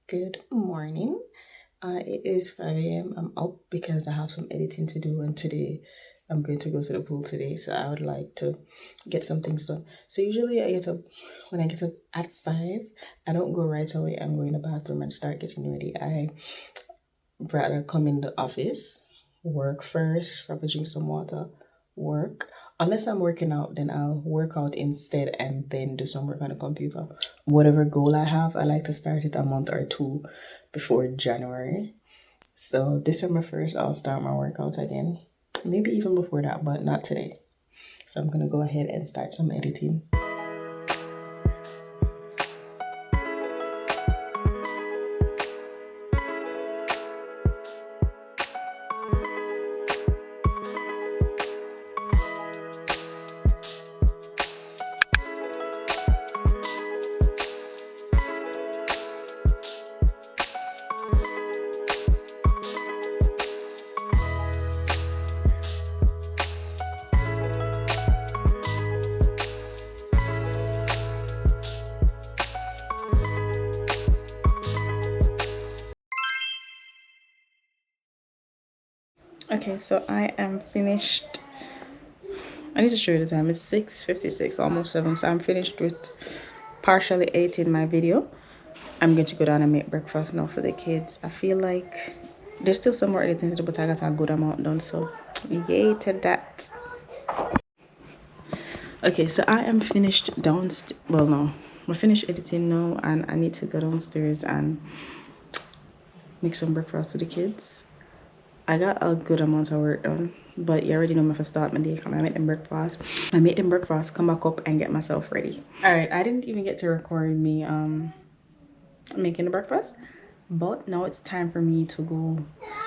Good morning. It is 5 a.m. I'm up because I have some editing to do, and today I'm going to go to the pool today. So I would like to get some things done. So usually when I get up at 5, I don't go right away and go in the bathroom and start getting ready. I rather come in the office, work first, probably drink some water, work. Unless I'm working out, then I'll work out instead and then do some work on the computer. Whatever goal I have, I like to start it a month or two before January. So December 1st, I'll start my workout again. Maybe even before that, but not today. So I'm gonna go ahead and start some editing. Okay, so I am finished. I need to show you the time. It's 6:56, almost 7. So I'm finished with partially editing my video. I'm going to go down and make breakfast now for the kids. I feel like there's still some more editing to do, but I got a good amount done. So yay to that. Okay, so I am finished downstairs. Well, no, I'm finished editing now, and I need to go downstairs and make some breakfast for the kids. I got a good amount of work done, but you already know me if I start my day. I make them breakfast. I make them breakfast, come back up and get myself ready. All right, I didn't even get to record me making the breakfast, but now it's time for me to go.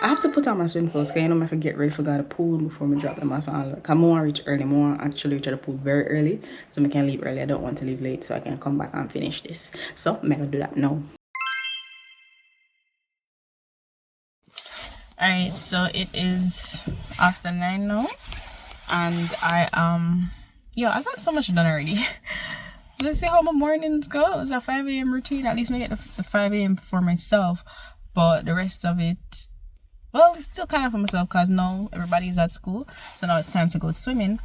I have to put on my swim clothes because you know I forget ready for the pool before me drop them off. I'm more reach early, more actually reach the pool very early, so I can leave early. I don't want to leave late, so I can come back and finish this. So I'm gonna do that now. All right, so it is after 9 now, and I got so much done already. Let's see how my mornings go. It's a 5 a.m. routine. At least I get the 5 a.m. for myself, but the rest of it, well, it's still kind of for myself because now everybody's at school, so now it's time to go swimming.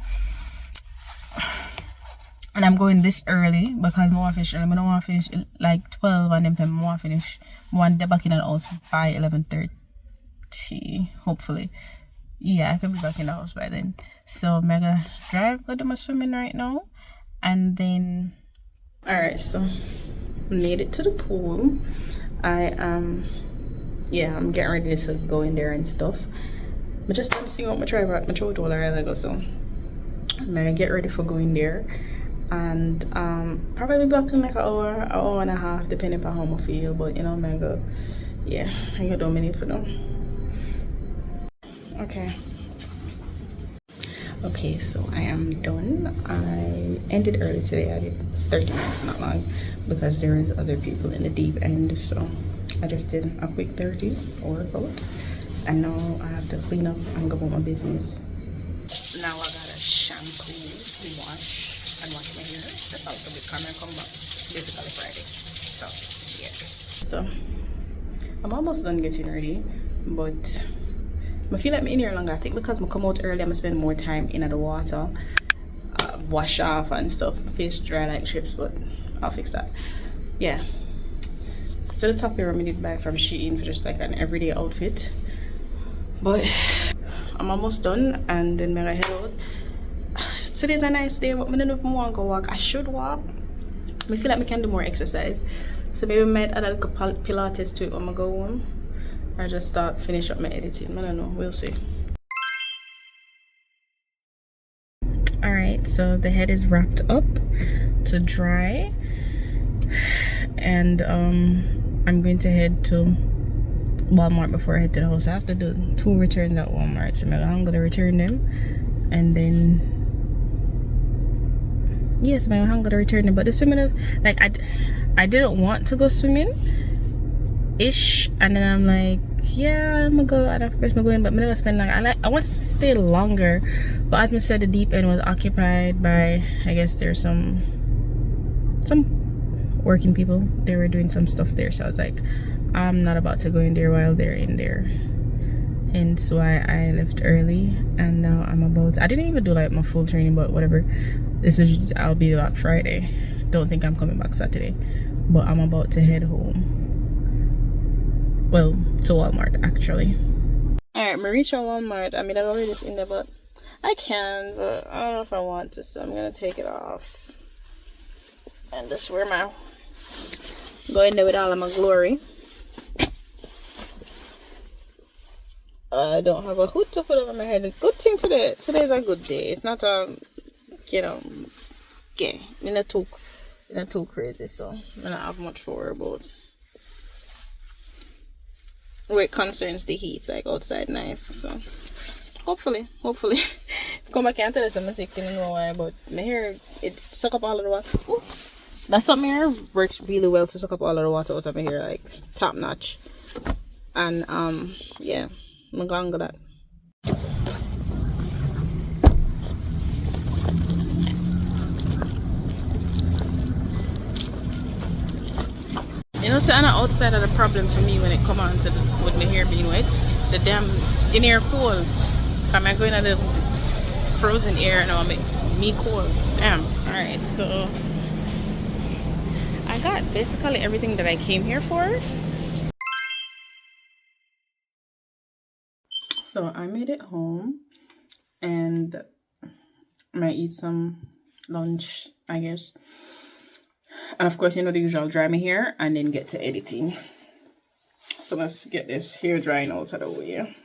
And I'm going this early because I want to finish early. I don't want to finish like 12, and then I want to finish. I want to be back in the house by 11:30. Hopefully, yeah, I can be back in the house by then. So I'm gonna go to my swimming right now, and then all right, so made it to the pool. I'm getting ready to go in there and stuff. But just didn't see what my throat all right ago, so I'm gonna get ready for going there, and probably back in like an hour and a half, depending on how I feel. But you know, I'm gonna go, yeah, I got 2 minutes for them. Okay, so I am done. I ended early today. I did 30 minutes, not long, because there is other people in the deep end. So I just did a quick 30 or about, and now I have to clean up and go about my business. Now I gotta shampoo, wash, and wash my hair. That's also with camera come back basically Friday. So yeah. So I'm almost done getting ready, but I feel like I'm in here longer. I think because I come out early, I'm gonna spend more time in the water, wash off and stuff. My face dry like chips, but I'll fix that. Yeah. So the top here I did buy from Shein for just like an everyday outfit. But I'm almost done, and then I'm gonna head out. Today's a nice day, but I don't know if I want to go walk. I should walk. I feel like I can do more exercise, so maybe I might add a little Pilates to it when I go home. I just finish up my editing. I don't know, we'll see. All right, so the head is wrapped up to dry, and I'm going to head to Walmart before I head to the house. I have to do 2 returns at Walmart, so I'm gonna return them, and then yes, I'm gonna return them. But the swimming, like I didn't want to go swimming ish, and then I'm like, yeah, I'm gonna go, and of course I'm going, but I'm never spend long. I wanted to stay longer, but as I said, the deep end was occupied by, I guess there's some working people. They were doing some stuff there, so I was like, I'm not about to go in there while they're in there. Hence why I left early, and now I'm about I didn't even do like my full training, but whatever. This is I'll be back Friday. Don't think I'm coming back Saturday, but I'm about to head home. Well, to Walmart actually. Alright, I reached Walmart. I mean, I've already just in there, but I can, but I don't know if I want to, so I'm gonna take it off and just wear my go in there with all of my glory. I don't have a hood to put over my head. Good thing today's a good day. It's not yeah, not too crazy, so I don't have much to worry about. Where it concerns the heat, like outside nice, so hopefully come back and tell us I'm sick, you know why, but my hair, it suck up all of the water. Ooh. That's something here works really well to suck up all of the water out of my hair, like top notch. And yeah, I'm gonna go that. You know, so outside of the problem for me when it come on to with my hair being wet, the damn in air cold. I'm going to the frozen air now, make me cold. Damn. All right, so I got basically everything that I came here for. So I made it home, and I might eat some lunch, I guess. And of course, you know, the usual, dry my hair and then get to editing. So let's get this hair drying out of the way.